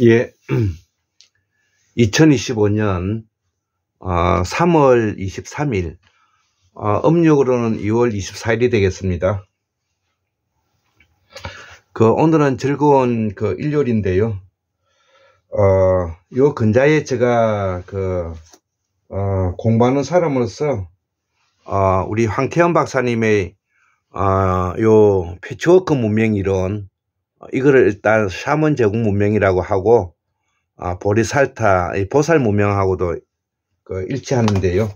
예, 2025년 3월 23일, 음력으로는 2월 24일이 되겠습니다. 오늘은 즐거운 일요일인데요. 요 근자에 제가 공부하는 사람으로서 우리 황태현 박사님의 요 패치워크 문명 이론, 이거를 일단 샤먼 제국 문명이라고 하고, 보리살타 보살 문명하고도 일치하는데요.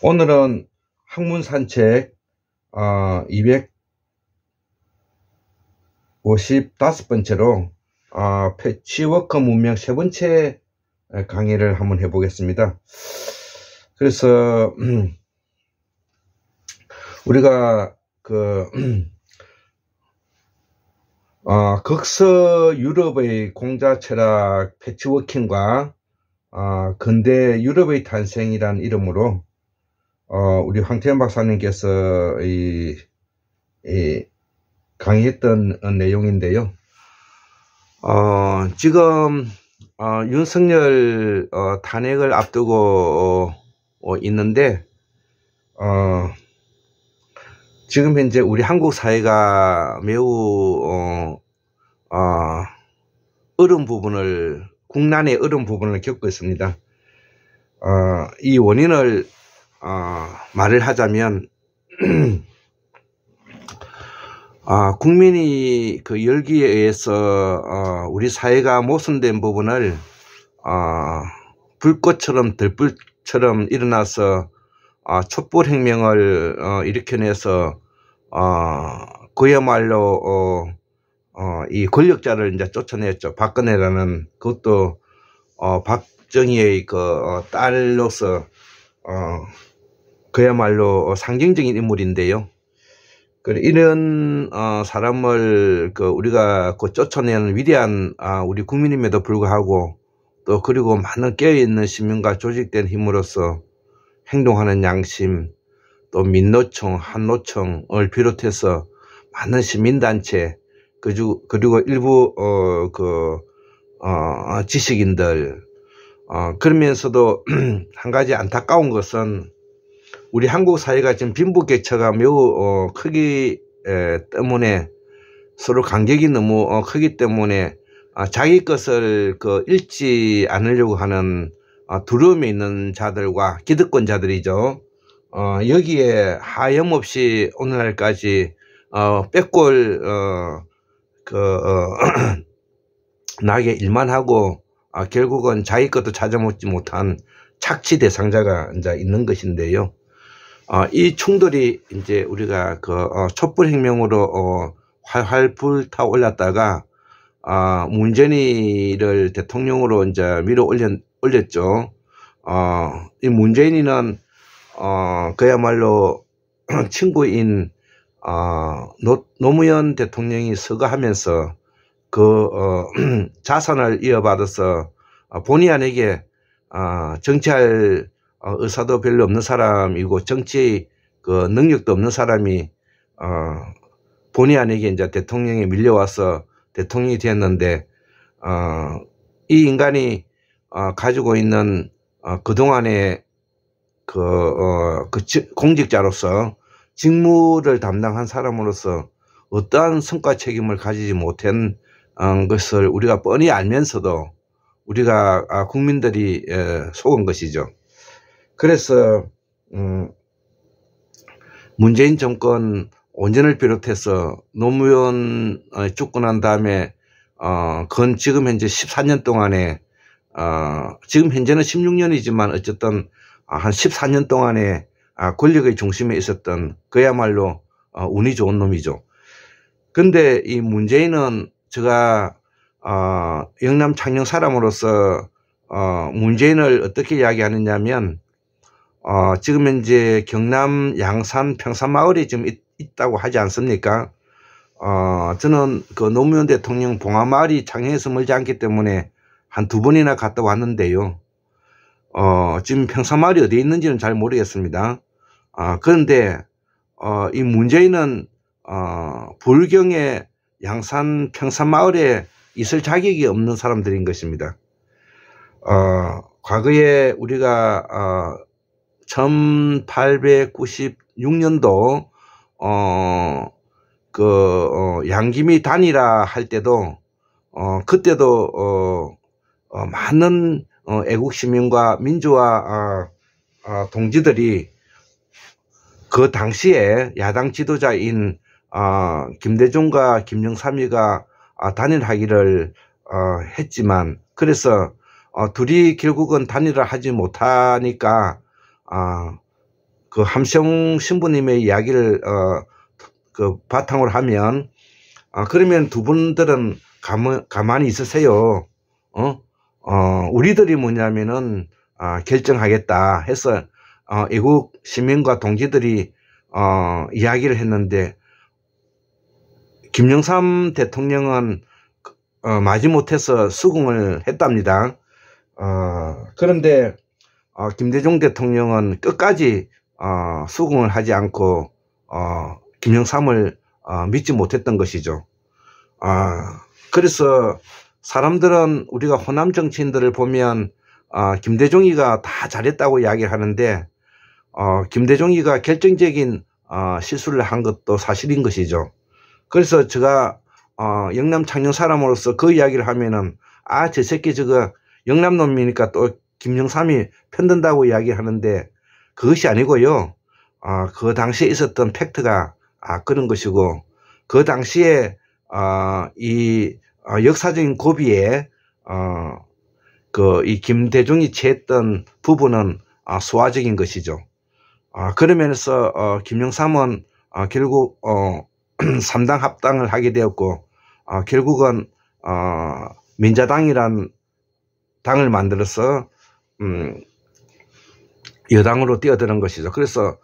오늘은 학문 산책 255번째로 패치워크 문명 세 번째 강의를 한번 해보겠습니다. 그래서 우리가 극서 유럽의 공자 철학 패치워킹과 근대 유럽의 탄생이란 이름으로 우리 황태현 박사님께서 강의했던 내용인데요. 지금 윤석열 탄핵을 앞두고 있는데, 지금 현재 우리 한국 사회가 매우 국난의 어려운 부분을 겪고 있습니다. 이 원인을 말을 하자면 국민이 열기에 의해서 우리 사회가 모순된 부분을 불꽃처럼 들불처럼 일어나서 촛불혁명을 일으켜내서 그야말로 이 권력자를 이제 쫓아냈죠. 박근혜라는, 그것도 박정희의 딸로서 그야말로 상징적인 인물인데요. 이런 사람을 우리가 쫓아내는 위대한 우리 국민임에도 불구하고, 또 그리고 많은 깨어있는 시민과 조직된 힘으로서 행동하는 양심, 또 민노총, 한노총을 비롯해서 많은 시민단체, 그리고 일부 지식인들, 그러면서도 한 가지 안타까운 것은 우리 한국 사회가 지금 빈부격차가 매우 크기 때문에, 서로 간격이 너무 크기 때문에 자기 것을 잃지 않으려고 하는 두려움에 있는 자들과 기득권자들이죠. 여기에 하염없이 오늘날까지 빼골 나게 일만 하고 결국은 자기 것도 찾아먹지 못한 착취 대상자가 이제 있는 것인데요. 이 충돌이 이제 우리가 촛불혁명으로 활활 불타 올랐다가 문재인이를 대통령으로 이제 밀어 올렸죠. 이 문재인이는 그야말로 친구인 노무현 대통령이 서거하면서 자산을 이어받아서 본의 아니게 정치할 의사도 별로 없는 사람이고 정치 능력도 없는 사람이 본의 아니게 이제 대통령에 밀려와서 대통령이 되었는데, 이 인간이 가지고 있는 그동안의 공직자로서 직무를 담당한 사람으로서 어떠한 성과 책임을 가지지 못한 것을 우리가 뻔히 알면서도 우리가 국민들이 속은 것이죠. 그래서 문재인 정권 원전을 비롯해서 노무현 죽고 난 다음에 지금 현재 14년 동안에, 지금 현재는 16년이지만 어쨌든 한 14년 동안에 권력의 중심에 있었던 그야말로 운이 좋은 놈이죠. 근데 이 문재인은, 제가 영남 창녕 사람으로서 문재인을 어떻게 이야기하느냐면, 지금 현재 경남 양산 평산마을에 지금 있다고 하지 않습니까? 저는 노무현 대통령 봉하마을이 창녕에서 멀지 않기 때문에 한 2번이나 갔다 왔는데요. 지금 평산마을이 어디에 있는지는 잘 모르겠습니다. 그런데 이 문재인은 불경의 양산 평산마을에 있을 자격이 없는 사람들인 것입니다. 과거에 우리가 1896년도 양김이 단일화 할 때도 그때도 많은 애국 시민과 민주화 동지들이 그 당시에 야당 지도자인 김대중과 김영삼이가 단일하기를 했지만, 그래서 둘이 결국은 단일화 하지 못하니까 그 함시영 신부님의 이야기를 그 바탕으로 하면, 그러면 두 분들은 가만히 있으세요. 우리들이 뭐냐면은 결정하겠다 해서 애국 시민과 동지들이 이야기를 했는데, 김영삼 대통령은 마지못해서 수긍을 했답니다. 그런데 김대중 대통령은 끝까지 수긍을 하지 않고 김영삼을 믿지 못했던 것이죠. 그래서 사람들은, 우리가 호남 정치인들을 보면 김대중이가 다 잘했다고 이야기를 하는데, 김대중이가 결정적인 실수를 한 것도 사실인 것이죠. 그래서 제가 영남 창녕 사람으로서 그 이야기를 하면은, 저 새끼 저거 영남 놈이니까 또 김영삼이 편든다고 이야기하는데, 그것이 아니고요. 그 당시에 있었던 팩트가 그런 것이고, 그 당시에 이 역사적인 고비에 이 김대중이 취했던 부분은 소화적인 것이죠. 그런 면에서 김영삼은 결국 3당 합당을 하게 되었고, 결국은 민자당이란 당을 만들어서 여당으로 뛰어드는 것이죠. 그래서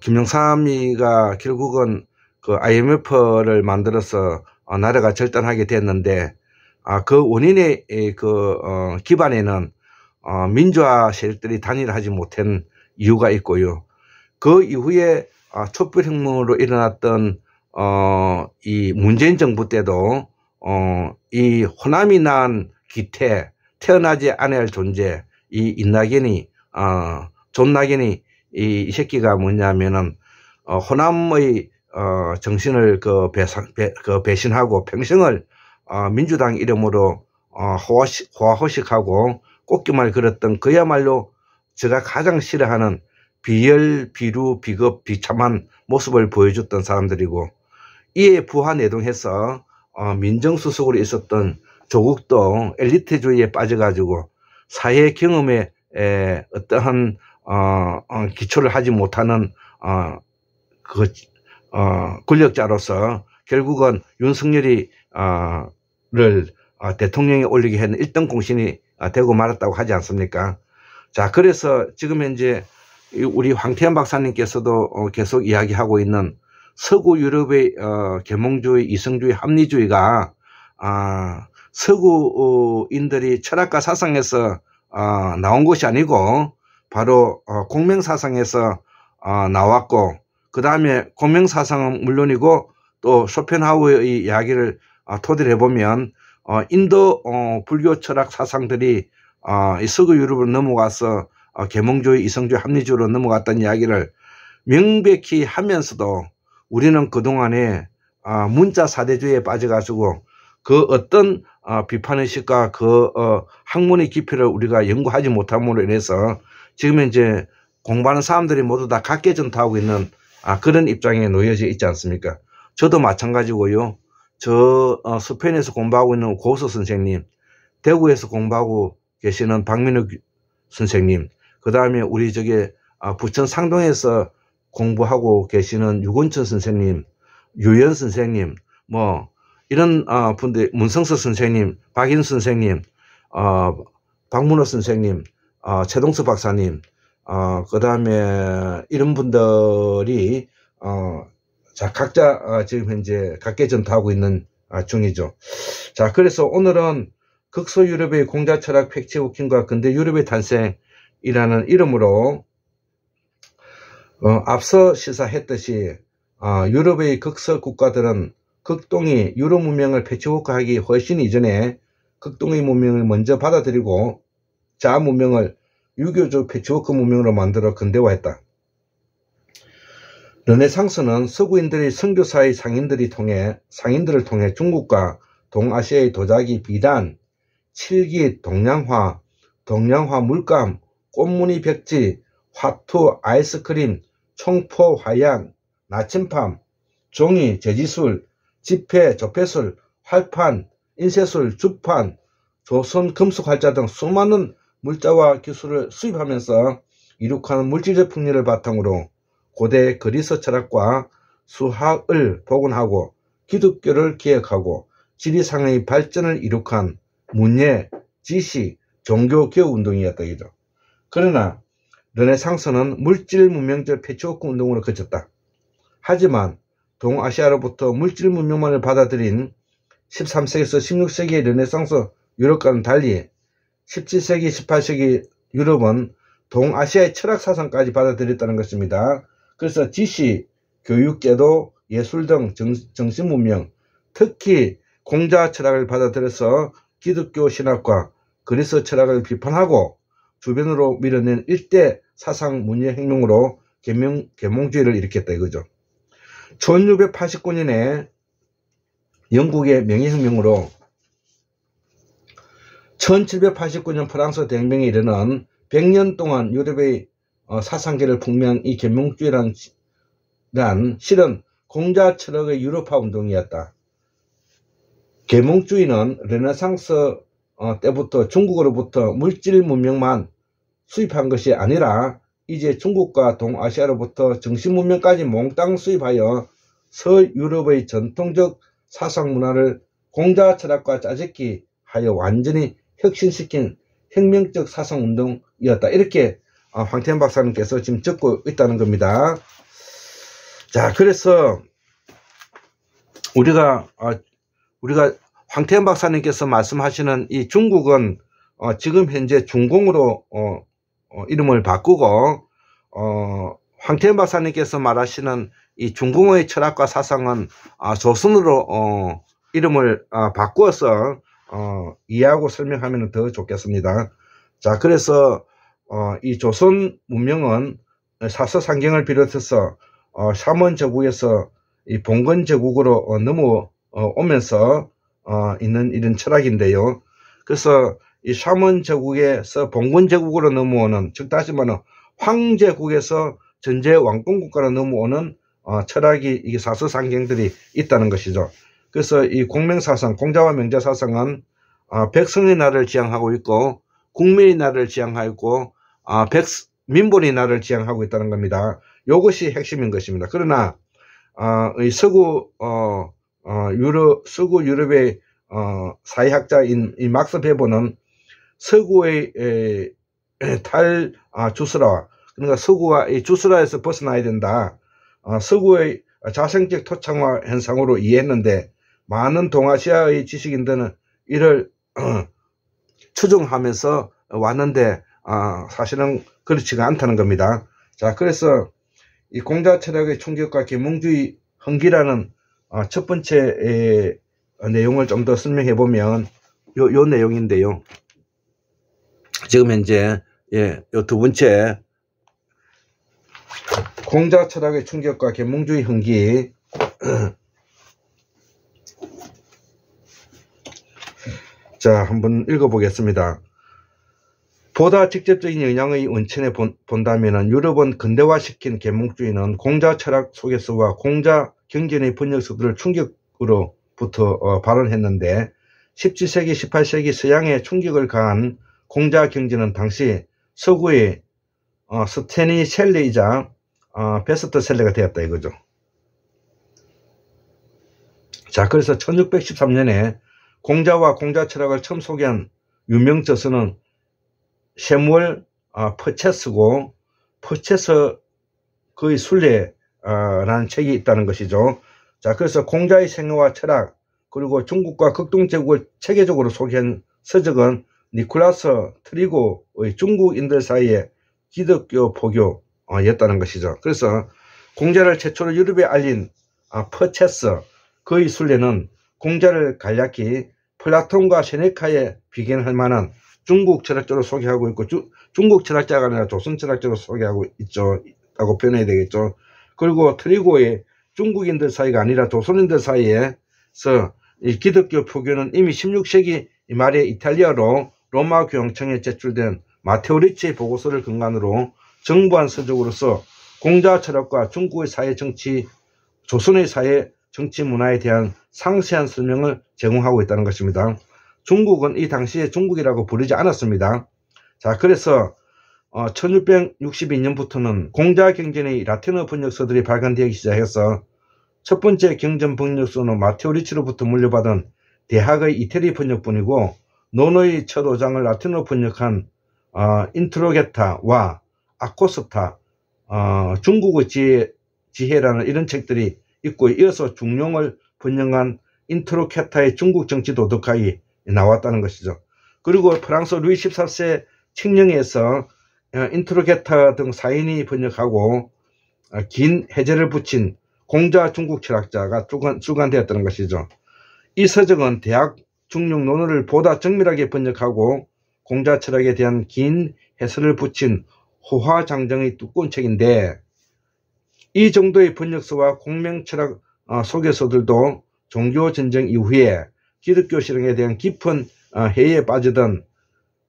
김영삼이가 결국은 그 IMF를 만들어서 나라가 절단하게 됐는데, 그 원인의 기반에는 민주화 세력들이 단일하지 못한 이유가 있고요. 그 이후에 촛불혁명으로 일어났던 이 문재인 정부 때도 이 호남이 낳은 기태, 태어나지 않아야 할 존재, 이 인낙연이 존낙연이 이 새끼가 뭐냐면은 호남의 정신을 배신하고 평생을 민주당 이름으로 호화호식하고 꽃길만 걸었던, 그야말로 제가 가장 싫어하는 비열, 비루, 비겁, 비참한 모습을 보여줬던 사람들이고, 이에 부하내동해서 민정수석으로 있었던 조국도 엘리트주의에 빠져가지고 사회 경험에 어떠한 기초를 하지 못하는 권력자로서 결국은 윤석열이 대통령에 올리게 했는 1등 공신이 되고 말았다고 하지 않습니까? 자, 그래서 지금 현재 우리 황태현 박사님께서도 계속 이야기하고 있는 서구 유럽의 계몽주의, 이성주의, 합리주의가 서구인들이 철학과 사상에서 나온 것이 아니고 바로 공명사상에서 나왔고, 그 다음에 공명사상은 물론이고 또 쇼펜하우어의 이야기를 토대로 해보면 인도 불교 철학 사상들이 이 서구 유럽으로 넘어가서 계몽주의, 이성주의, 합리주의로 넘어갔다는 이야기를 명백히 하면서도 우리는 그동안에 문자 사대주의에 빠져가지고 그 어떤 비판의식과 그 학문의 깊이를 우리가 연구하지 못함으로 인해서 지금 이제 공부하는 사람들이 모두 다 각계전투하고 있는 그런 입장에 놓여져 있지 않습니까? 저도 마찬가지고요. 저 스페인에서 공부하고 있는 고서 선생님, 대구에서 공부하고 계시는 박민욱 선생님, 그 다음에 우리 부천 상동에서 공부하고 계시는 유건천 선생님, 유연 선생님, 뭐 이런 분들, 문성서 선생님, 박인 선생님, 박문호 선생님, 최동수 박사님, 그 다음에 이런 분들이 자, 각자 지금 현재 각계전투하고 있는 중이죠. 자, 그래서 오늘은 극소유럽의 공자철학 팩트워킹과 근대 유럽의 탄생이라는 이름으로 앞서 시사했듯이 유럽의 극서 국가들은 극동이 유럽 문명을 패치워크하기 훨씬 이전에 극동의 문명을 먼저 받아들이고 자아 문명을 유교적 패치워크 문명으로 만들어 근대화했다. 르네상스는 서구인들의 선교사의 상인들을 통해 중국과 동아시아의 도자기, 비단, 칠기, 동양화 물감, 꽃무늬 벽지, 화투, 아이스크림, 총포, 화양, 나침판, 종이, 제지술, 지폐, 조폐술, 활판, 인쇄술, 주판, 조선 금속활자 등 수많은 물자와 기술을 수입하면서 이룩한 물질적 풍리를 바탕으로 고대 그리스 철학과 수학을 복원하고 기독교를 개혁하고 지리상의 발전을 이룩한 문예, 지식, 종교 개혁 운동이었다 이죠. 그러나 르네상스는 물질 문명적 패치워크 운동으로 그쳤다. 하지만 동아시아로부터 물질 문명만을 받아들인 13세기에서 16세기의 르네상스 유럽과는 달리 17세기, 18세기 유럽은 동아시아의 철학 사상까지 받아들였다는 것입니다. 그래서 지식, 교육제도, 예술 등 정신 문명, 특히 공자 철학을 받아들여서 기독교 신학과 그리스 철학을 비판하고 주변으로 밀어낸 일대 사상 문예 혁명으로 계몽주의를 일으켰다 이거죠. 1689년에 영국의 명예혁명으로 1789년 프랑스 대혁명에 이르는 100년 동안 유럽의 사상계를 풍미한 이 계몽주의란 실은 공자 철학의 유럽화 운동이었다. 계몽주의는 르네상스 때부터 중국으로부터 물질 문명만 수입한 것이 아니라 이제 중국과 동아시아로부터 정신 문명까지 몽땅 수입하여 서유럽의 전통적 사상 문화를 공자 철학과 짜집기 하여 완전히 혁신시킨 혁명적 사상 운동이었다. 이렇게 황태현 박사님께서 지금 적고 있다는 겁니다. 자, 그래서 우리가 황태현 박사님께서 말씀하시는 이 중국은 지금 현재 중공으로 이름을 바꾸고 황태현 박사님께서 말하시는 이 중공의 철학과 사상은 조선으로 이름을 바꾸어서 이해하고 설명하면 더 좋겠습니다. 자, 그래서 이 조선 문명은 사서상경을 비롯해서 샤먼 제국에서 이 봉건 제국으로 넘어오면서 있는 이런 철학인데요. 그래서 이 샤먼 제국에서 봉건 제국으로 넘어오는, 즉 다시 말하면 황제국에서 전제 왕권 국가로 넘어오는 철학이 이 사서상경들이 있다는 것이죠. 그래서 이 공명사상, 공자와 명자사상은 백성의 나라를 지향하고 있고 국민의 나라를 지향하고 있고 민본의 나라를 지향하고 있다는 겁니다. 이것이 핵심인 것입니다. 그러나 이 서구 유럽의 사회학자인 이 막스 베버는 서구의 탈주스라, 그러니까 서구와 이 주스라에서 벗어나야 된다. 서구의 자생적 토착화 현상으로 이해했는데 많은 동아시아의 지식인들은 이를 추종하면서 왔는데 사실은 그렇지가 않다는 겁니다. 자, 그래서 이 공자 철학의 충격과 계몽주의 흥기라는 첫 번째 내용을 좀 더 설명해 보면 요 내용인데요. 지금 현재 요 두 번째 공자 철학의 충격과 계몽주의 흥기. 자, 한번 읽어보겠습니다. 보다 직접적인 영향의 원천에 본다면 유럽은 근대화시킨 계몽주의는 공자 철학 속에서와 공자 경전의 번역서들을 충격으로부터 발언했는데 17세기, 18세기 서양에 충격을 가한 공자 경전은 당시 서구의 스테니셀레이자 베스트셀러가 되었다 이거죠. 자, 그래서 1613년에 공자와 공자 철학을 처음 소개한 유명 저서는 셰무얼 퍼체스고, 퍼체스 그의 순례라는 책이 있다는 것이죠. 자, 그래서 공자의 생애와 철학, 그리고 중국과 극동제국을 체계적으로 소개한 서적은 니콜라스 트리고의 중국인들 사이에 기독교 포교였다는 것이죠. 그래서 공자를 최초로 유럽에 알린 퍼체스, 그의 순례는 공자를 간략히 플라톤과 세네카에 비견할 만한 중국 철학자로 소개하고 있고, 중국 철학자가 아니라 조선 철학자로 소개하고 있죠. 라고 표현해야 되겠죠. 그리고 트리고의 중국인들 사이가 아니라 조선인들 사이에서 이 기독교 표교는 이미 16세기 말에 이탈리아로 로마 교황청에 제출된 마테오 리치의 보고서를 근간으로 정부한 서적으로서 공자 철학과 중국의 사회 정치, 조선의 사회 정치 문화에 대한 상세한 설명을 제공하고 있다는 것입니다. 중국은 이 당시에 중국이라고 부르지 않았습니다. 자, 그래서 1662년부터는 공자 경전의 라틴어 번역서들이 발간되기 시작해서 첫 번째 경전 번역서는 마테오 리치로부터 물려받은 대학의 이태리 번역본이고, 논어의 첫 5장을 라틴어로 번역한 인트로게타와 아코스타, 중국의 지혜라는 이런 책들이 있고, 이어서 중용을 번역한 인트로게타의 중국 정치 도덕학이 나왔다는 것이죠. 그리고 프랑스 루이 14세 칙령에서 인트로게타 등 사인이 번역하고 긴 해제를 붙인 공자 중국 철학자가 출간되었다는 것이죠. 이 서적은 대학 중용 논어를 보다 정밀하게 번역하고 공자 철학에 대한 긴 해설을 붙인 호화장정의 두꺼운 책인데, 이 정도의 번역서와 공명철학 소개서들도 종교전쟁 이후에 기독교 실행에 대한 깊은 해에 빠지던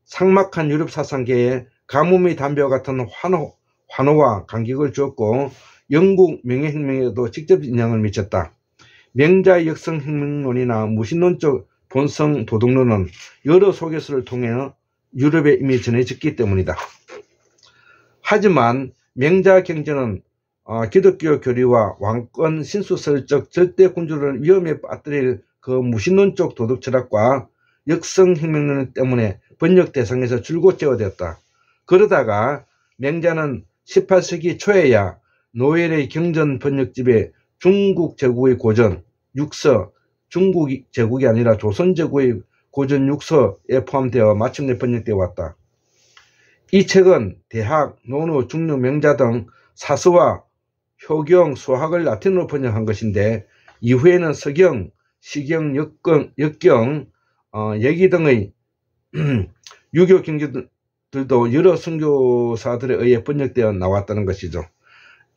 삭막한 유럽 사상계에 가뭄의 담배와 같은 환호와 감격을 주었고, 영국 명예혁명에도 직접 영향을 미쳤다. 명자의 역성혁명론이나 무신론적 본성 도덕론은 여러 소개서를 통해 유럽에 이미 전해졌기 때문이다. 하지만 명자 경전은 기독교 교리와 왕권 신수설적 절대 군주를 위험에 빠뜨릴 그 무신론적 도덕 철학과 역성혁명론 때문에 번역 대상에서 줄곧 제어되었다. 그러다가 명자는 18세기 초에야 노엘의 경전 번역집에 중국 제국의 고전 6서, 중국 제국이 아니라 조선 제국의 고전 6서에 포함되어 마침내 번역되어 왔다. 이 책은 대학, 논어, 중용, 명자 등 사서와 효경, 수학을 라틴어로 번역한 것인데, 이후에는 서경, 시경, 역경, 예기 등의 유교 경전들도 여러 선교사들에 의해 번역되어 나왔다는 것이죠.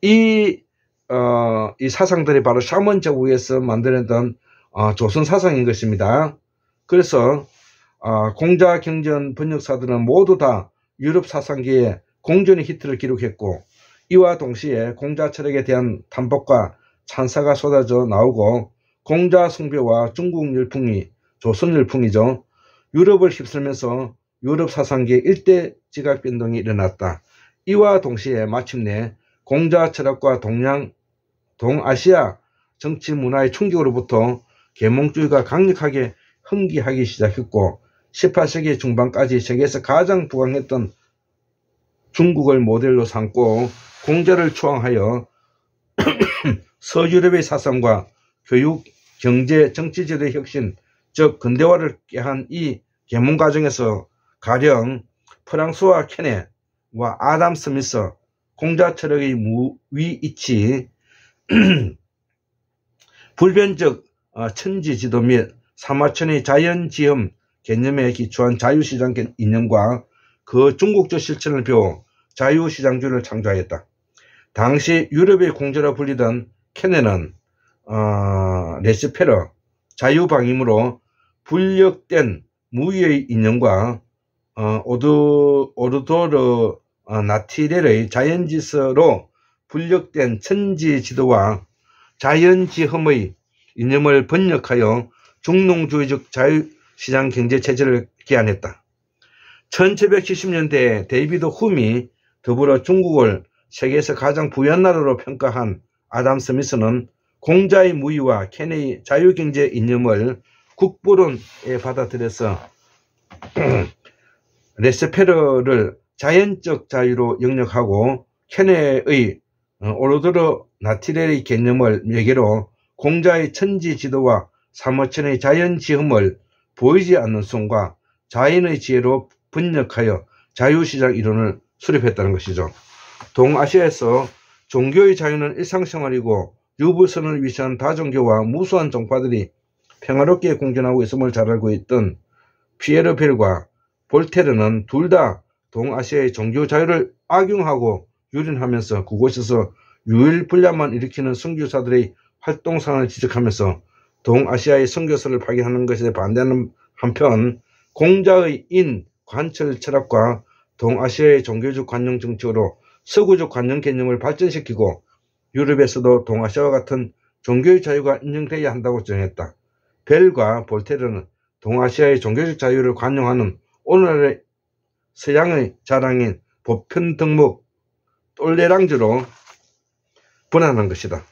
이 사상들이 바로 샤먼 제국에서 만들어냈던 조선 사상인 것입니다. 그래서 공자 경전 번역사들은 모두 다 유럽 사상계에 공전의 히트를 기록했고, 이와 동시에 공자 철학에 대한 탄복과 찬사가 쏟아져 나오고, 공자 숭배와 중국 열풍이 조선 열풍이죠. 유럽을 휩쓸면서 유럽 사상계에 일대 지각 변동이 일어났다. 이와 동시에 마침내 공자 철학과 동아시아 정치 문화의 충격으로부터 계몽주의가 강력하게 흥기하기 시작했고, 18세기 중반까지 세계에서 가장 부강했던 중국을 모델로 삼고 공자를 추앙하여 서유럽의 사상과 교육, 경제, 정치제도의 혁신, 즉 근대화를 꾀한 이 계몽 과정에서 가령 프랑스와 케네와 아담 스미스, 공자 철학의 무위이치, 불변적 천지지도 및 사마천의 자연지음 개념에 기초한 자유시장 이념과 그 중국적 실천을 배워 자유시장주의를 창조하였다. 당시 유럽의 공자라 불리던 케네는 레스페러, 자유방임으로 불력된 무위의 이념과 오르도르 나티렐의 자연지서로 불력된 천지지도와 자연지흠의 이념을 번역하여 중농주의적 자유시장 경제체제를 개안했다. 1770년대에 데이비드 훔이 더불어 중국을 세계에서 가장 부유한 나라로 평가한 아담 스미스는 공자의 무위와 케네의 자유경제 이념을 국부론에 받아들여서 레스페러를 자연적 자유로 영역하고 케네의 오르도르 나티렐의 개념을 매개로 공자의 천지지도와 사모천의 자연지음을 보이지 않는 손과 자연의 지혜로 번역하여 자유시장 이론을 수립했다는 것이죠. 동아시아에서 종교의 자유는 일상생활이고 유불선을 위시한 다종교와 무수한 종파들이 평화롭게 공존하고 있음을 잘 알고 있던 피에르 벨과 볼테르는 둘 다 동아시아의 종교 자유를 악용하고 유린하면서 그곳에서 유일불량만 일으키는 선교사들의 활동상을 지적하면서 동아시아의 선교사를 파괴하는 것에 반대하는 한편 공자의 인 관철 철학과 동아시아의 종교적 관용 정책으로 서구적 관용 개념을 발전시키고 유럽에서도 동아시아와 같은 종교의 자유가 인정되어야 한다고 주장했다. 벨과 볼테르는 동아시아의 종교적 자유를 관용하는 오늘날의 서양의 자랑인 보편 덕목 똘레랑즈로 번안한 것이다.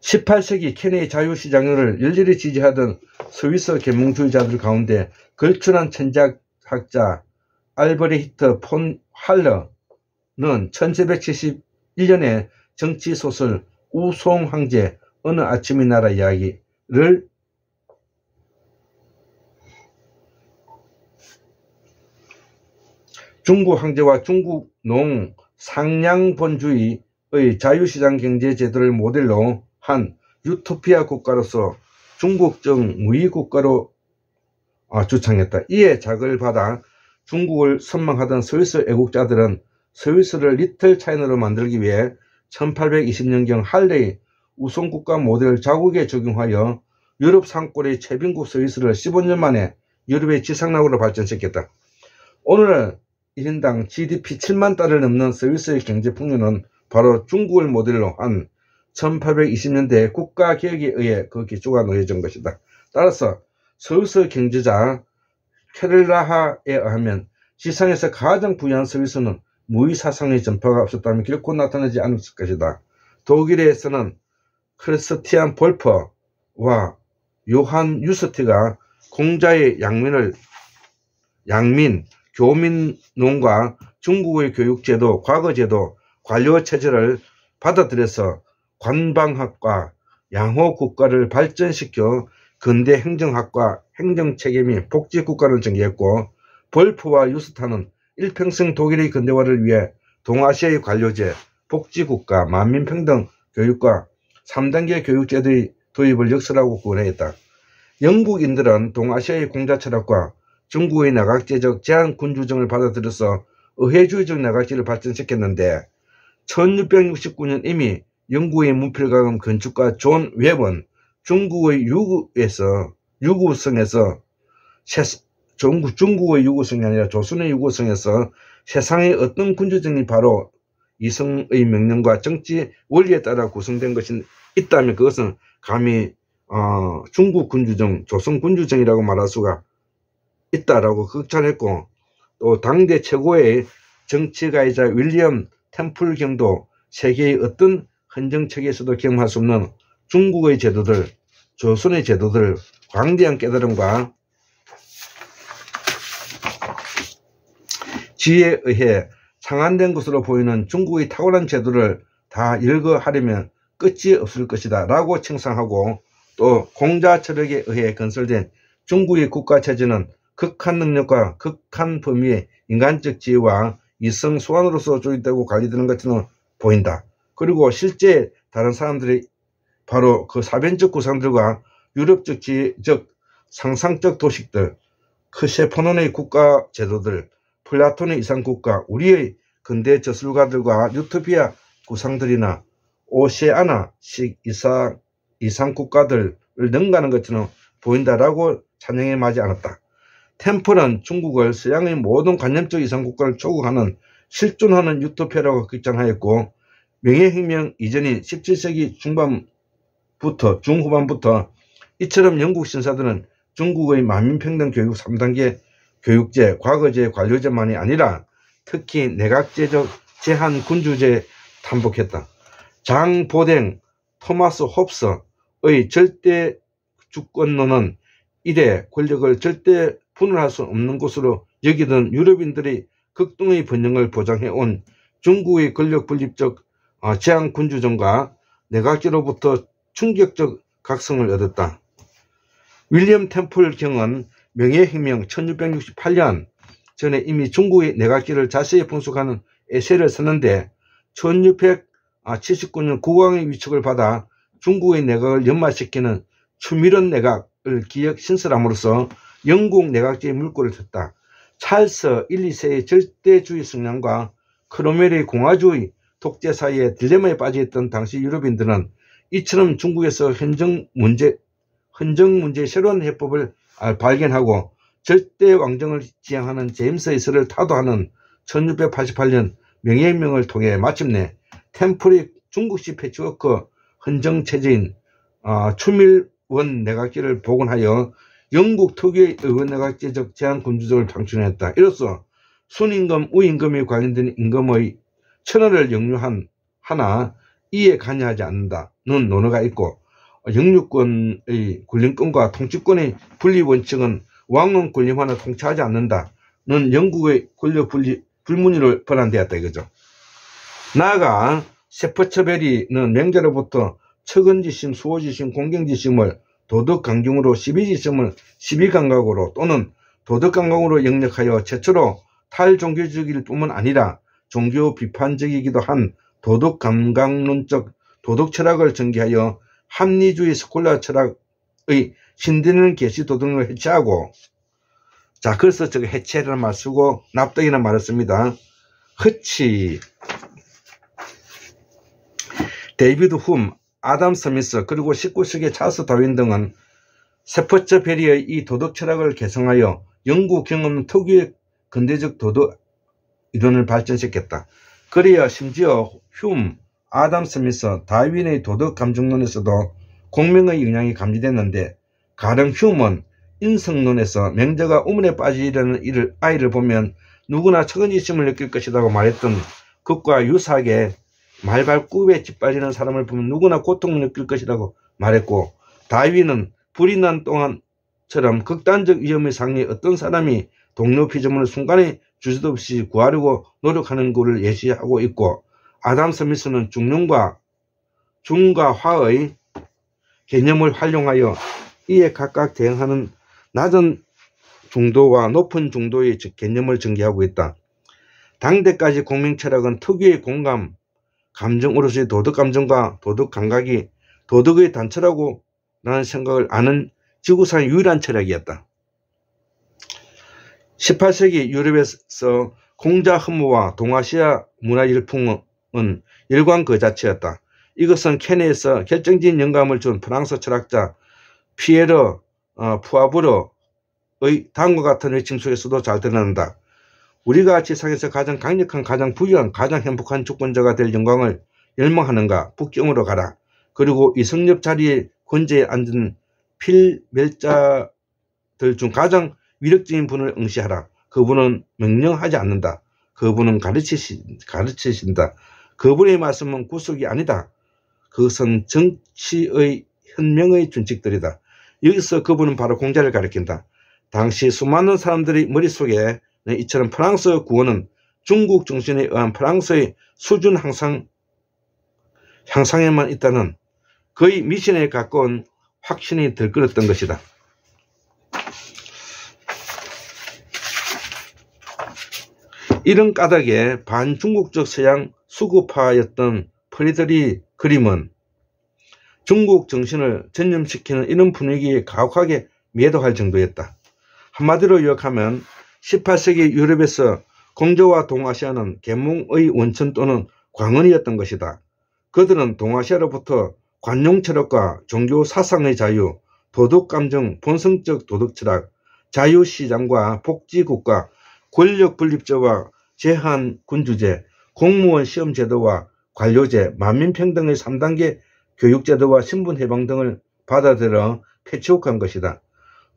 18세기 켄의 자유시장을 열렬히 지지하던 스위스 계몽주의자들 가운데 걸출한 천재학자 알브레히트 폰 할러는 1771년에 정치소설 우송황제 어느 아침의 나라 이야기를 중국 황제와 중국 농 상량본주의의 자유시장 경제 제도를 모델로 한 유토피아 국가로서 중국적 무위국가로 주창했다. 이에 자극을 받아 중국을 선망하던 스위스 애국자들은 스위스를 리틀 차이나로 만들기 위해 1820년경 할레의 우선국가 모델을 자국에 적용하여 유럽 상권의 최빈국 스위스를 15년 만에 유럽의 지상락으로 발전시켰다. 오늘날 1인당 GDP 7만 달러를 넘는 스위스의 경제 풍요는 바로 중국을 모델로 한 1820년대 국가개혁에 의해 그 기초가 놓여진 것이다. 따라서 스위스 경제자 케를라하에 의하면 지상에서 가장 부유한 스위스는 무위사상의 전파가 없었다면 결코 나타나지 않았을 것이다. 독일에서는 크리스티안 볼퍼와 요한 유스트가 공자의 교민론과 중국의 교육제도, 과거제도, 관료체제를 받아들여서 관방학과 양호국가를 발전시켜 근대 행정학과 행정체계 및 복지국가를 전개했고, 볼프와 유스타는 일평생 독일의 근대화를 위해 동아시아의 관료제, 복지국가, 만민평등 교육과 3단계 교육제도의 도입을 역설하고 구원했다. 영국인들은 동아시아의 공자철학과 중국의 내각제적 제한군주정을 받아들여서 의회주의적 내각제를 발전시켰는데 1669년 이미 영국의 문필가금 건축가 존 웹은 중국의 유구성에서 중국의 유구성이 아니라 조선의 유구성에서 세상의 어떤 군주정이 바로 이성의 명령과 정치 원리에 따라 구성된 것이 있다면 그것은 감히 중국 군주정, 조선 군주정이라고 말할 수가 있다라고 극찬했고, 또 당대 최고의 정치가이자 윌리엄 템플경도 세계의 어떤 헌정체계에서도 경험할 수 없는 중국의 제도들, 조선의 제도들, 광대한 깨달음과 지혜에 의해 상한된 것으로 보이는 중국의 탁월한 제도를 다 열거하려면 끝이 없을 것이다 라고称賛하고, 또 공자철학에 의해 건설된 중국의 국가체제는 극한 능력과 극한 범위의 인간적 지혜와 이성 소환으로서 조직되고 관리되는 것처럼 보인다. 그리고 실제 다른 사람들이 바로 그 사변적 구상들과 유럽적 지혜적 상상적 도식들, 크셰포논의 국가 제도들, 플라톤의 이상국가, 우리의 근대 저술가들과 유토피아 구상들이나 오세아나식 이상국가들을 능가하는 것처럼 보인다라고 찬양에 마지 않았다. 템플은 중국을 서양의 모든 관념적 이상국가를 초국하는 실존하는 유토피아라고 극찬하였고, 명예혁명 이전인 17세기 중후반부터 이처럼 영국 신사들은 중국의 만민평등 교육 3단계 교육제, 과거제, 관료제만이 아니라 특히 내각제적 제한군주제에 탄복했다. 장 보댕, 토마스 홉스의 절대 주권론은 이래 권력을 절대 분할할 수 없는 것으로 여기던 유럽인들의 극동의 번영을 보장해온 중국의 권력 분립적 제한군주정과 내각제로부터 충격적 각성을 얻었다. 윌리엄 템플 경은 명예혁명 1668년 전에 이미 중국의 내각제를 자세히 분석하는 에세이를 썼는데 1600 79년 국왕의 위촉을 받아 중국의 내각을 연마시키는 추미론 내각을 기획 신설함으로써 영국 내각제의 물꼬를 텄다. 찰스 1, 2세의 절대주의 성향과 크롬웰의 공화주의 독재 사이에 딜레마에 빠져있던 당시 유럽인들은 이처럼 중국에서 헌정 문제의 새로운 해법을 발견하고 절대 왕정을 지향하는 제임스 이슬을 타도하는 1688년 명예혁명을 통해 마침내 템플의 중국식 패치워크 헌정체제인 추밀원 내각제를 복원하여 영국 특유의 의원내각제적 제한군주제를 창출했다. 이로써 순임금, 우임금에 관련된 임금의 천하를 역류하나 이에 관여하지 않는다는 논어가 있고, 영유권의 군림권과 통치권의 분리원칙은 왕은 군림하나 통치하지 않는다는 영국의 권력 불문율을 번안되었다 이거죠. 나아가 세퍼처베리는 명제로부터 척은지심, 수호지심, 공경지심을 도덕강경으로, 시비지심을 시비감각으로 또는 도덕감각으로 영역하여 최초로 탈종교적일 뿐만 아니라 종교 비판적이기도 한 도덕감각론적 도덕철학을 전개하여 합리주의 스콜라 철학의 신대는 계시 도덕을 해체하고, 자, 그래서 저거 해체라는 말 쓰고 납득이라는 말을 씁니다. 허치, 데이비드 훔, 아담 스미스, 그리고 19세기 찰스 다윈 등은 세퍼처 베리의 이 도덕 철학을 개성하여 영구 경험 특유의 근대적 도덕 이론을 발전시켰다. 그래야 심지어 흉, 아담 스미스, 다윈의 도덕 감정론에서도 공명의 영향이 감지됐는데, 가령 흉은 인성론에서 명제가 우물에 빠지려는 아이를 보면 누구나 척은지심을 느낄 것이라고 말했던 것과 유사하게 말발굽에 짓밟리는 사람을 보면 누구나 고통을 느낄 것이라고 말했고, 다윈은 불이 난 동안처럼 극단적 위험의 상에 어떤 사람이 동료 피조물을 순간에 주저도 없이 구하려고 노력하는 것을 예시하고 있고, 아담 스미스는 중과 화의 개념을 활용하여 이에 각각 대응하는 낮은 중도와 높은 중도의 개념을 전개하고 있다. 당대까지 공명철학은 특유의 공감, 감정으로서의 도덕감정과 도덕감각이 도덕의 단체라고 라는 생각을 아는 지구상 유일한 철학이었다. 18세기 유럽에서 공자 흠모와 동아시아 문화 열풍은 열광 그 자체였다. 이것은 케네에서 결정적인 영감을 준 프랑스 철학자 피에르 푸아브르의 다음과 같은 외침 속에서도 잘 드러난다. 우리가 지상에서 가장 강력한, 가장 부유한, 가장 행복한 주권자가 될 영광을 열망하는가? 북경으로 가라. 그리고 이성엽 자리에 권제에 앉은 필멸자들 중 가장 위력적인 분을 응시하라. 그분은 명령하지 않는다. 그분은 가르치신다. 그분의 말씀은 구속이 아니다. 그것은 정치의 현명의 준칙들이다. 여기서 그분은 바로 공자를 가리킨다. 당시 수많은 사람들의 머릿속에 이처럼 프랑스 구호는 중국 정신에 의한 프랑스의 수준 향상에만 있다는 거의 미신에 가까운 확신이 들끓었던 것이다. 이런 까닭에 반중국적 서양 수구파였던 프리드리 그림은 중국 정신을 전념시키는 이런 분위기에 가혹하게 매도할 정도였다. 한마디로 요약하면 18세기 유럽에서 공자와 동아시아는 계몽의 원천 또는 광원이었던 것이다. 그들은 동아시아로부터 관용철학과 종교 사상의 자유, 도덕감정, 본성적 도덕철학, 자유시장과 복지국가, 권력분립제와 제한군주제, 공무원 시험제도와 관료제, 만민평등의 3단계 교육제도와 신분해방 등을 받아들여 패치워크한 것이다.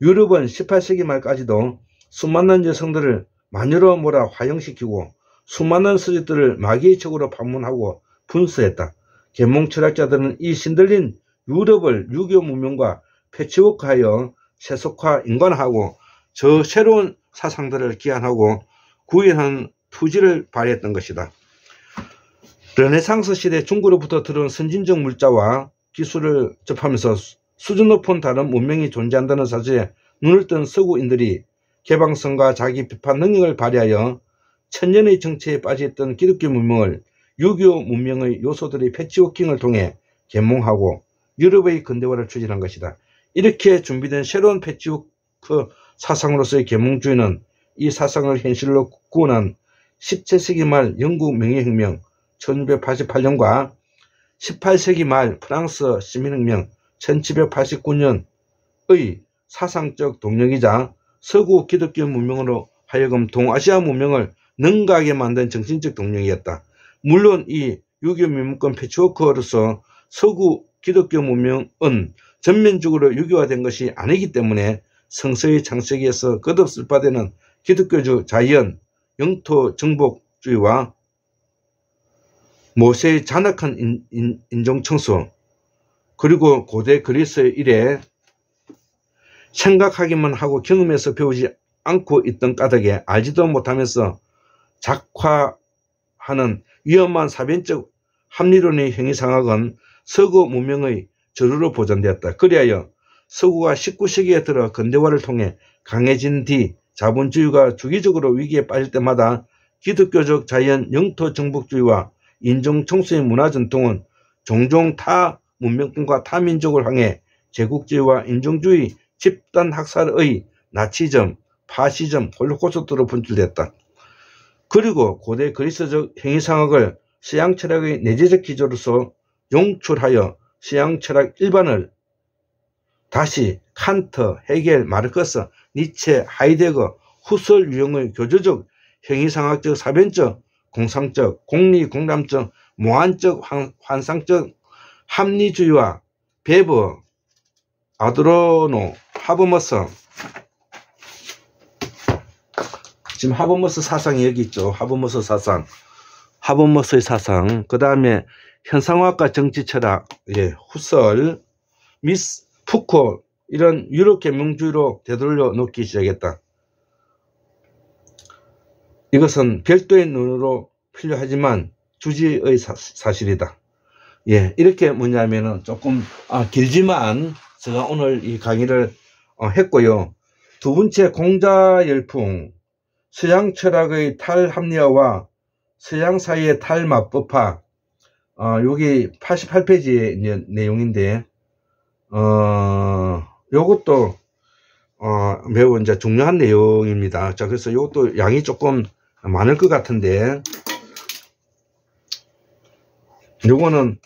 유럽은 18세기 말까지도 수많은 여성들을 마녀로 몰아 화형시키고 수많은 서적들을 마귀의 척으로 판문하고 분수했다. 계몽철학자들은 이 신들린 유럽을 유교 문명과 패치워크하여 세속화, 인간화하고 저 새로운 사상들을 기한하고 구현한 투지를 발휘했던 것이다. 르네상스 시대 중국으로부터 들어온 선진적 물자와 기술을 접하면서 수준 높은 다른 문명이 존재한다는 사실에 눈을 뜬 서구인들이 개방성과 자기 비판 능력을 발휘하여 천년의 정체에 빠져있던 기독교 문명을 유교 문명의 요소들의 패치워킹을 통해 계몽하고 유럽의 근대화를 추진한 것이다. 이렇게 준비된 새로운 패치워크 사상으로서의 계몽주의는 이 사상을 현실로 구원한 17세기 말 영국 명예혁명 1688년과 18세기 말 프랑스 시민혁명 1789년의 사상적 동력이자 서구 기독교 문명으로 하여금 동아시아 문명을 능가하게 만든 정신적 동력이었다. 물론 이 유교 민문권 패치워크로서 서구 기독교 문명은 전면적으로 유교화된 것이 아니기 때문에 성서의 창세기에서 끝없을 바되는 기독교적 자연, 영토 정복주의와 모세의 잔악한 인종청소, 그리고 고대 그리스 이래 생각하기만 하고 경험해서 배우지 않고 있던 까닭에 알지도 못하면서 작화하는 위험한 사변적 합리론의 행위상학은 서구 문명의 저루로 보존되었다. 그리하여 서구가 19세기에 들어 근대화를 통해 강해진 뒤 자본주의가 주기적으로 위기에 빠질 때마다 기독교적 자연 영토 정복주의와 인종청소의 문화 전통은 종종 타 문명권과 타 민족을 향해 제국주의와 인종주의 집단 학살의 나치즘, 파시즘, 홀로코스트로 분출됐다. 그리고 고대 그리스적 행위상학을 서양 철학의 내재적 기조로서 용출하여 서양 철학 일반을 다시 칸트, 헤겔, 마르크스, 니체, 하이데거, 후설 유형의 교조적, 행위상학적, 사변적, 공상적, 공리공담적, 모한적, 환상적 합리주의와 베버, 아드로노, 하버머스, 지금 하버머스 사상이 여기 있죠. 하버머스 사상, 하버머스의 사상, 그 다음에 현상화학과 정치철학, 후설, 미스 푸코, 이런 유럽 계몽주의로 되돌려 놓기 시작했다. 이것은 별도의 눈으로 필요하지만 주지의 사실이다. 이렇게 뭐냐면은 조금 길지만 제가 오늘 이 강의를 했고요. 두 번째, 공자열풍, 서양 철학의 탈합리화와 서양 사회의 탈맞법화, 여기 88페이지의 이제 내용인데, 요것도 매우 이제 중요한 내용입니다. 자, 그래서 요것도 양이 조금 많을 것 같은데, 요거는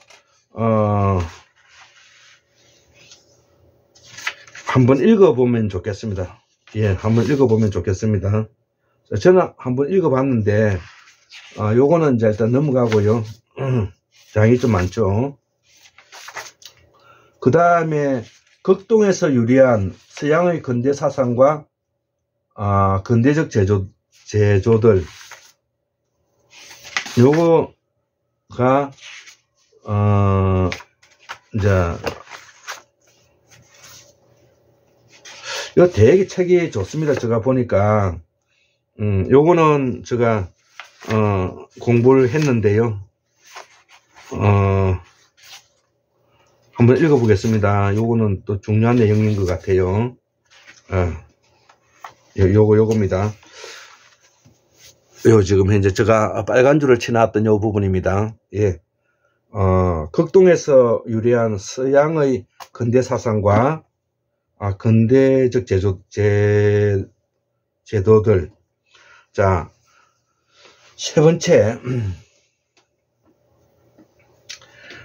한번 읽어보면 좋겠습니다. 한번 읽어보면 좋겠습니다. 자, 저는 한번 읽어봤는데, 요거는 이제 일단 넘어가고요. 양이 좀 많죠. 그 다음에 극동에서 유리한 서양의 근대 사상과 근대적 제조들, 요거가 이제 요 되게 책이 좋습니다. 제가 보니까 요거는 제가 공부를 했는데요. 한번 읽어보겠습니다. 요거는 또 중요한 내용인 것 같아요. 요겁니다. 요 지금 현재 제가 빨간 줄을 치놨던 요 부분입니다. 극동에서 유래한 서양의 근대 사상과 근대적 제도들. 자, 세 번째,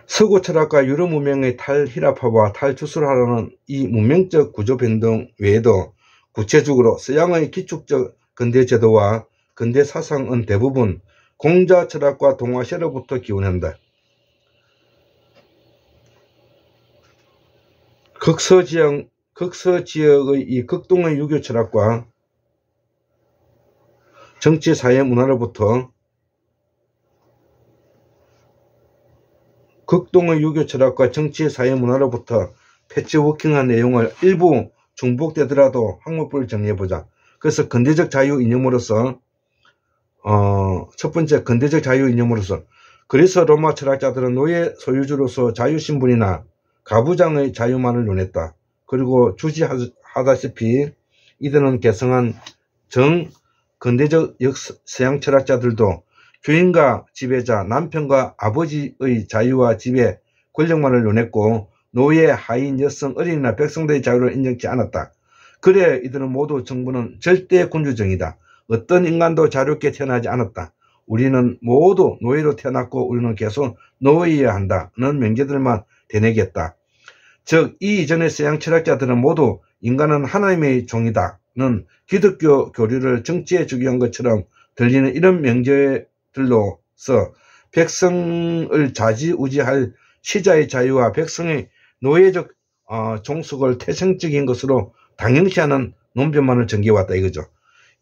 서구 철학과 유럽 문명의 탈희랍화와 탈주술하라는 이 문명적 구조 변동 외에도 구체적으로 서양의 기축적 근대 제도와 근대 사상은 대부분 공자 철학과 동아시아로부터 기원한다. 극서지역의 이 극동의 유교 철학과 정치, 사회, 문화로부터 극동의 유교 철학과 정치, 사회, 문화로부터 패치워킹한 내용을 일부 중복되더라도 항목부를 정리해보자. 그래서 근대적 자유 이념으로서 첫 번째, 근대적 자유 이념으로서 그리스 로마 철학자들은 노예 소유주로서 자유신분이나 가부장의 자유만을 논했다. 그리고 주지하다시피 이들은 개성한 근대적 서양 철학자들도 주인과 지배자, 남편과 아버지의 자유와 지배, 권력만을 논했고 노예, 하인, 여성, 어린이나 백성들의 자유를 인정치 않았다. 그래 이들은 모두 정부는 절대 군주정이다. 어떤 인간도 자유롭게 태어나지 않았다. 우리는 모두 노예로 태어났고 우리는 계속 노예여야 한다는 명제들만 되뇌겠다. 즉 이 이전의 서양 철학자들은 모두 인간은 하나님의 종이다는 기독교 교리를 정치에 적용한 것처럼 들리는 이런 명제들로서 백성을 좌지우지할 시자의 자유와 백성의 노예적 종속을 태생적인 것으로 당연시하는 논변만을 전개해왔다 이거죠.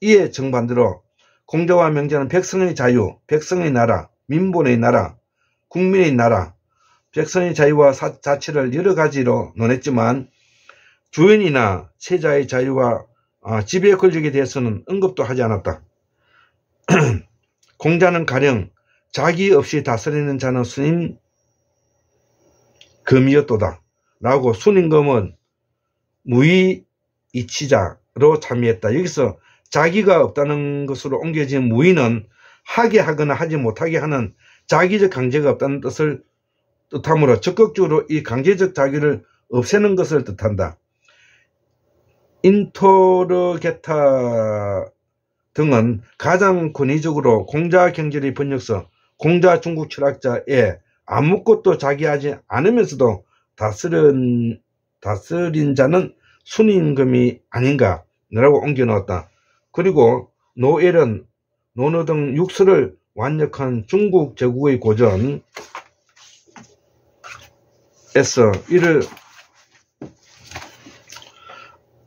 이에 정반대로 공자와 명제는 백성의 자유, 백성의 나라, 민본의 나라, 국민의 나라, 백성의 자유와 자치를 여러 가지로 논했지만 주인이나 세자의 자유와 지배 권력에 대해서는 언급도 하지 않았다. 공자는 가령 자기 없이 다스리는 자는 순임 금이었도다 라고 순임금은 무의이치자로 참여했다. 여기서 자기가 없다는 것으로 옮겨진 무의는 하게 하거나 하지 못하게 하는 자기적 강제가 없다는 뜻을 뜻하므로 적극적으로 이 강제적 자기를 없애는 것을 뜻한다. 인토르게타 등은 가장 권위적으로 공자 경제의 번역서, 공자 중국 철학자에 아무것도 자기하지 않으면서도 다스린 자는 순임금이 아닌가 라고 옮겨 넣었다. 그리고 노엘은 논어 등 육서를 완역한 중국 제국의 고전에서 이를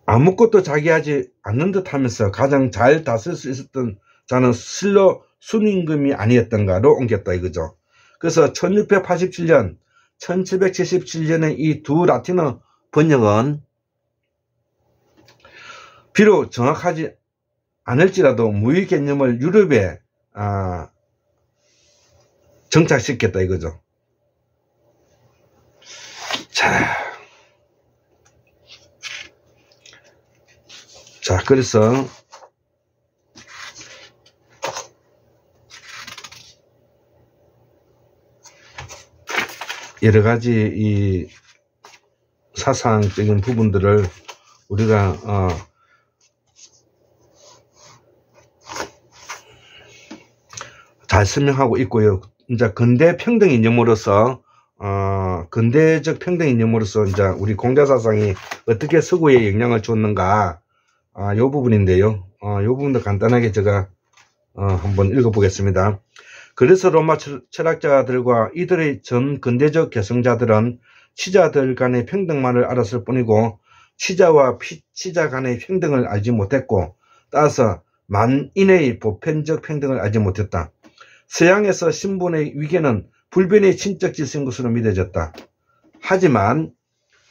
아무것도 자기하지 않는 듯 하면서 가장 잘 다스릴 수 있었던 자는 실로 순임금이 아니었던가로 옮겼다 이거죠. 그래서 1687년, 1777년의 이 두 라틴어 번역은 비록 정확하지 않을지라도 무의 개념을 유럽에 정착시켰다 이거죠. 자, 그래서 여러 가지 이 사상적인 부분들을 우리가 잘 설명하고 있고요. 이제 근대 평등 이념으로서 근대적 평등 이념으로서 이제 우리 공자 사상이 어떻게 서구에 영향을 줬는가 요 부분인데요. 요 부분도 간단하게 제가 한번 읽어보겠습니다. 그래서 로마 철학자들과 이들의 전 근대적 개성자들은 치자들 간의 평등만을 알았을 뿐이고 치자와 피치자 간의 평등을 알지 못했고 따라서 만인의 보편적 평등을 알지 못했다. 서양에서 신분의 위계는 불변의 친적 질서인 것으로 믿어졌다. 하지만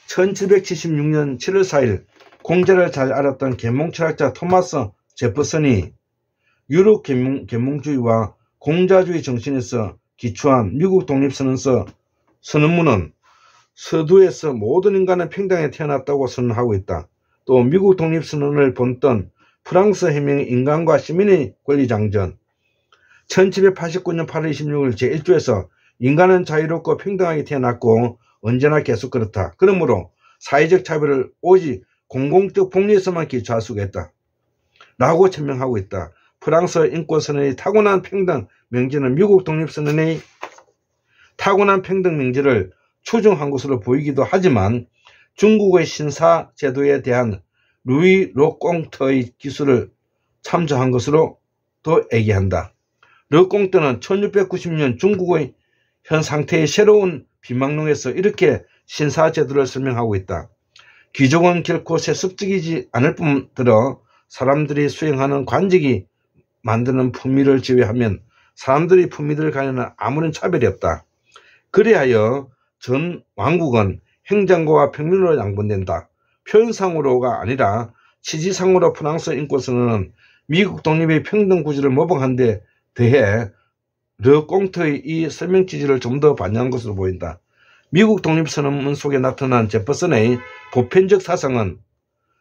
1776년 7월 4일 공자를 잘 알았던 계몽철학자 토마스 제퍼슨이 유럽 계몽주의와 공자주의 정신에서 기초한 미국 독립선언서 선언문은 서두에서 모든 인간은 평등에 태어났다고 선언하고 있다. 또 미국 독립선언을 본떤 프랑스 혁명의 인간과 시민의 권리장전 1789년 8월 26일 제1조에서 인간은 자유롭고 평등하게 태어났고 언제나 계속 그렇다. 그러므로 사회적 차별을 오직 공공적 복리에서만 기초할 수가 있다. 라고 천명하고 있다. 프랑스 인권선언의 타고난 평등 명제는 미국 독립선언의 타고난 평등 명제를 추종한 것으로 보이기도 하지만 중국의 신사 제도에 대한 루이 르꽁트의 기술을 참조한 것으로 또 얘기한다. 르꽁트는 1690년 중국의 현 상태의 새로운 비망록에서 이렇게 신사 제도를 설명하고 있다. 귀족은 결코 세습적이지 않을 뿐더러 사람들이 수행하는 관직이 만드는 품위를 제외하면 사람들이 품위들 간에는 아무런 차별이 없다. 그리하여 전 왕국은 행정가와 평민으로 양분된다. 표현상으로가 아니라 취지상으로 프랑스 인권선언은 미국 독립의 평등 구조를 모방한 데 대해 르꽁트의 이 설명 취지를 좀 더 반영한 것으로 보인다. 미국 독립선언문 속에 나타난 제퍼슨의 보편적 사상은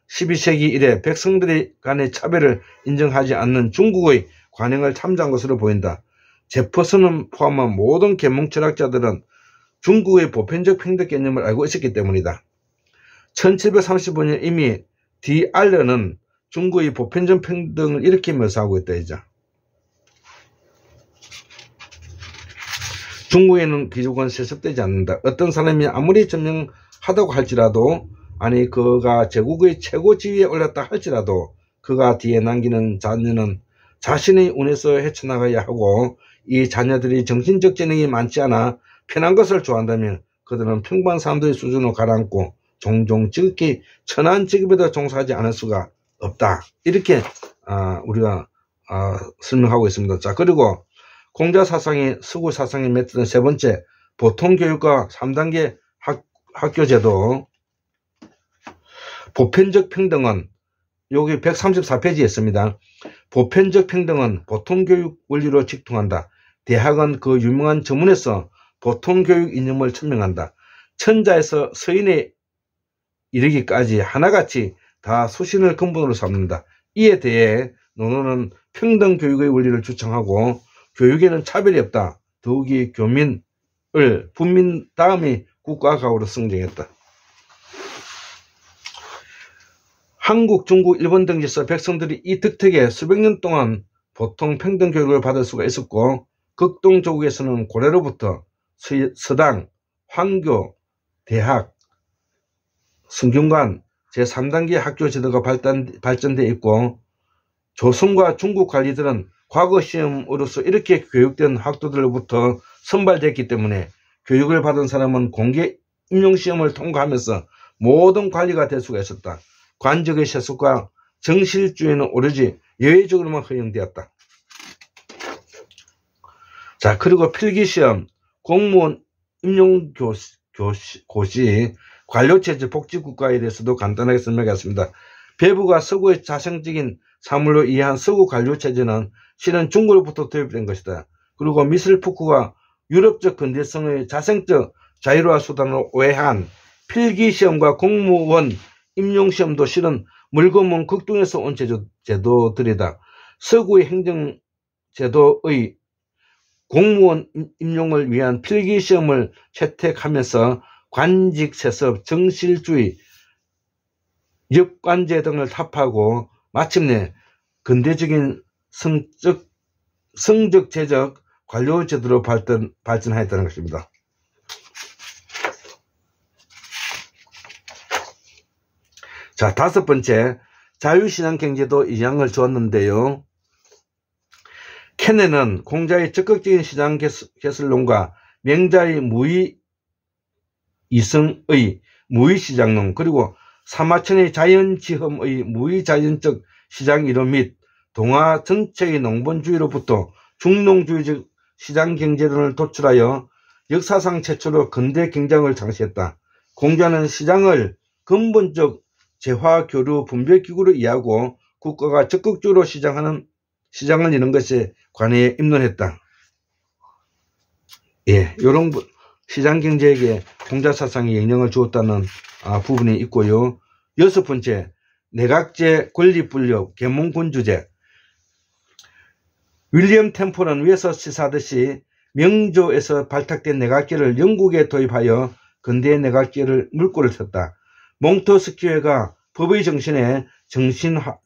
12세기 이래 백성들이 간의 차별을 인정하지 않는 중국의 관행을 참조한 것으로 보인다. 제퍼슨을 포함한 모든 계몽 철학자들은 중국의 보편적 평등 개념을 알고 있었기 때문이다. 1735년 이미 디 알런은 중국의 보편적 평등을 이렇게 묘사하고 있다. 이제 중국에는 귀족은 세습되지 않는다. 어떤 사람이 아무리 점령하다고 할지라도, 아니 그가 제국의 최고 지위에 올랐다 할지라도 그가 뒤에 남기는 자녀는 자신의 운에서 헤쳐나가야 하고, 이 자녀들이 정신적 재능이 많지 않아 편한 것을 좋아한다면 그들은 평범한 사람들의 수준으로 가라앉고 종종 지극히 천한 직업에도 종사하지 않을 수가 없다. 이렇게 우리가 설명하고 있습니다. 자, 그리고 공자사상이 서구사상의 메트는 세 번째, 보통교육과 3단계 학교제도. 보편적 평등은 여기 134페이지에 있습니다. 보편적 평등은 보통교육 원리로 직통한다. 대학은 그 유명한 저문에서 보통교육 이념을 천명한다. 천자에서 서인에 이르기까지 하나같이 다 수신을 근본으로 삼는다. 이에 대해 논어는 평등교육의 원리를 주창하고 교육에는 차별이 없다. 더욱이 교민을 분민 다음이 국가가오로 승정했다. 한국, 중국, 일본 등지에서 백성들이 이 덕택에 수백 년 동안 보통 평등교육을 받을 수가 있었고, 극동조국에서는 고려로부터 서당, 황교, 대학, 성균관 제3단계 학교 제도가 발전되어 있고, 조선과 중국 관리들은 과거 시험으로서 이렇게 교육된 학도들로부터 선발됐기 때문에 교육을 받은 사람은 공개 임용시험을 통과하면서 모든 관리가 될 수가 있었다. 관직의 세습과 정실주의는 오로지 예외적으로만 허용되었다. 자, 그리고 필기시험, 공무원 임용고시, 관료체제 복지국가에 대해서도 간단하게 설명하겠습니다. 배부가 서구의 자생적인 사물로 이해한 서구 관료체제는 실은 중국으로부터 도입된 것이다. 그리고 미셀 푸크가 유럽적 근대성의 자생적 자유로운 수단으로 오해한 필기시험과 공무원 임용시험도 실은 물거문 극동에서 온 제도들이다. 서구의 행정제도의 공무원 임용을 위한 필기시험을 채택하면서 관직, 세습, 정실주의, 역관제 등을 타파하고 마침내 근대적인 성적제적 관료제도로 발전하였다는 것입니다. 자, 다섯 번째, 자유시장경제도 영향을 주었는데요. 켄네는 공자의 적극적인 시장 개설론과 명자의 무의이성의 무의시장론, 그리고 사마천의 자연지험의 무의자연적 시장이론 및 동화 전체의 농본주의로부터 중농주의적 시장경제론을 도출하여 역사상 최초로 근대 경장을 창시했다. 공자는 시장을 근본적 재화, 교류, 분배기구로 이해하고 국가가 적극적으로 시장을 이런 것에 관해 입론했다. 예, 이런 시장경제에게 공자사상이 영향을 주었다는 부분이 있고요. 여섯 번째, 내각제 권리분립 계몽군주제. 윌리엄 템플은 위에서 시사하듯이 명조에서 발탁된 내각제를 영국에 도입하여 근대의 내각제를 물꼬를 쳤다. 몽터스키에가 법의 정신에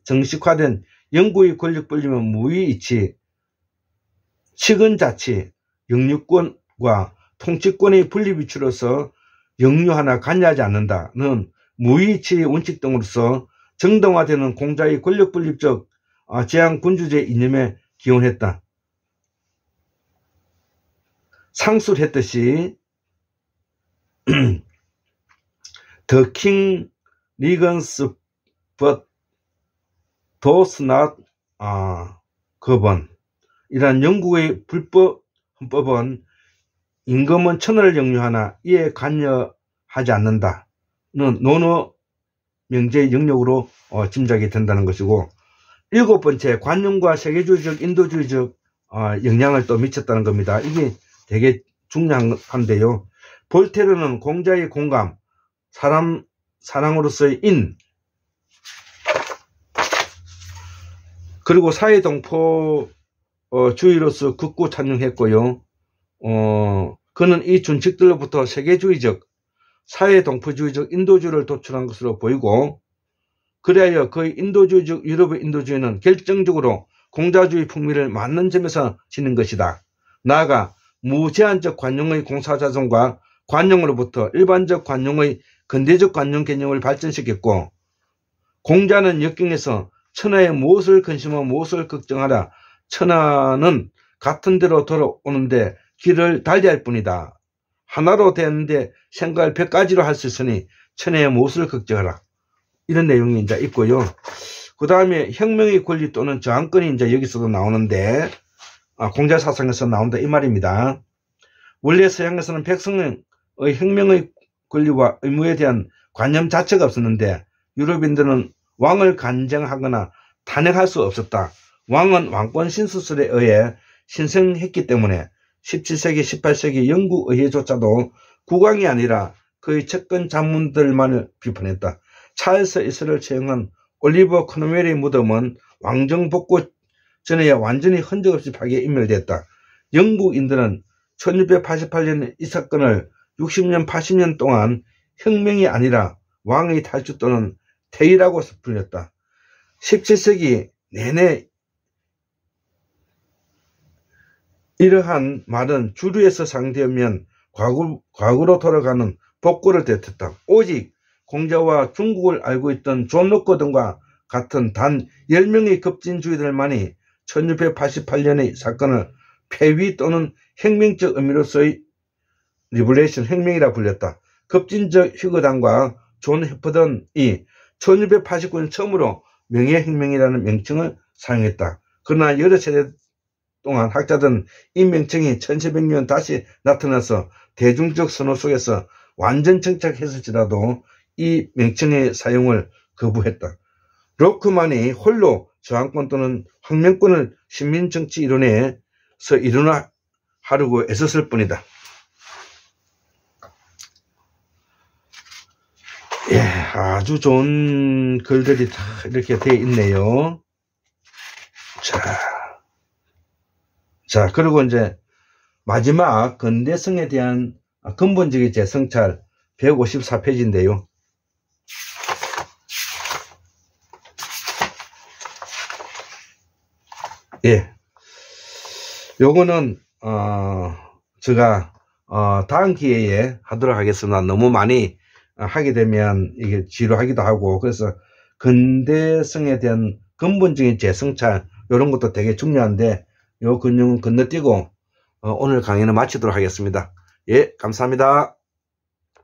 정식화된 영국의 권력분립은 무의이치, 치근자치, 영유권과 통치권의 분립이치로서 영유하나 관여하지 않는다는 무의이치의 원칙 등으로서 정당화되는 공자의 권력분립적 제한군주제 이념에 기원했다. 상술했듯이 The king regents but does not govern. 이란 영국의 불법 헌법은 임금은 천하를 영유하나 이에 관여하지 않는다는 논어 명제의 영역으로 짐작이 된다는 것이고, 일곱 번째, 관념과 세계주의적 인도주의적 영향을 또 미쳤다는 겁니다. 이게 되게 중요한데요. 볼테르는 공자의 공감, 사랑으로서의 인, 그리고 사회동포의 주의로서 극구 찬양했고요. 그는 이 준칙들로부터 세계주의적, 사회동포주의적 인도주의를 도출한 것으로 보이고, 그리하여 그의 인도주의적 유럽의 인도주의는 결정적으로 공자주의 풍미를 맞는 점에서 지닌 것이다. 나아가 무제한적 관용의 공사자성과 관용으로부터 일반적 관용의 근대적 관용 개념을 발전시켰고, 공자는 역경에서 천하에 무엇을 근심하고 무엇을 걱정하라, 천하는 같은 데로 돌아오는데 길을 달리할 뿐이다. 하나로 되는데 생각을 100가지로 할 수 있으니 천하에 무엇을 걱정하라. 이런 내용이 이제 있고요. 그 다음에 혁명의 권리 또는 저항권이 이제 여기서도 나오는데, 공자 사상에서 나온다 이 말입니다. 원래 서양에서는 백성의 혁명의 권리와 의무에 대한 관념 자체가 없었는데, 유럽인들은 왕을 간쟁하거나 탄핵할 수 없었다. 왕은 왕권 신수설에 의해 신생했기 때문에 17세기, 18세기 영국 의회조차도 국왕이 아니라 그의 측근 장문들만을 비판했다. 찰스 1세를 채용한 올리버 크롬웰의 무덤은 왕정 복구 전에 완전히 흔적 없이 파괴 인멸됐다. 영국인들은 1688년 이 사건을 60년, 80년 동안 혁명이 아니라 왕의 탈주 또는 퇴위라고 불렸다. 17세기 내내 이러한 말은 주류에서 상대하면 과거로 돌아가는 복구를 뜻했다. 오직 공자와 중국을 알고 있던 존 로커 등과 같은 단 10명의 급진주의들만이 1688년의 사건을 폐위 또는 혁명적 의미로서의 리볼레이션 혁명이라 불렸다. 급진적 휴거단과 존 해퍼던이 1689년 처음으로 명예혁명이라는 명칭을 사용했다. 그러나 여러 세대 동안 학자들은 이 명칭이 1700년 다시 나타나서 대중적 선호 속에서 완전 정착했을지라도 이 명칭의 사용을 거부했다. 로크만이 홀로 저항권 또는 황명권을 식민정치 이론에서 이론화하려고 애썼을 뿐이다. 예, 아주 좋은 글들이 다 이렇게 되어 있네요. 자, 그리고 이제 마지막 근대성에 대한 근본적인 재성찰 154페이지인데요. 예. 요거는, 제가, 다음 기회에 하도록 하겠습니다. 너무 많이 하게 되면 이게 지루하기도 하고, 그래서 근대성에 대한 근본적인 재성찰, 요런 것도 되게 중요한데, 요 근육은 건너뛰고, 오늘 강의는 마치도록 하겠습니다. 예, 감사합니다.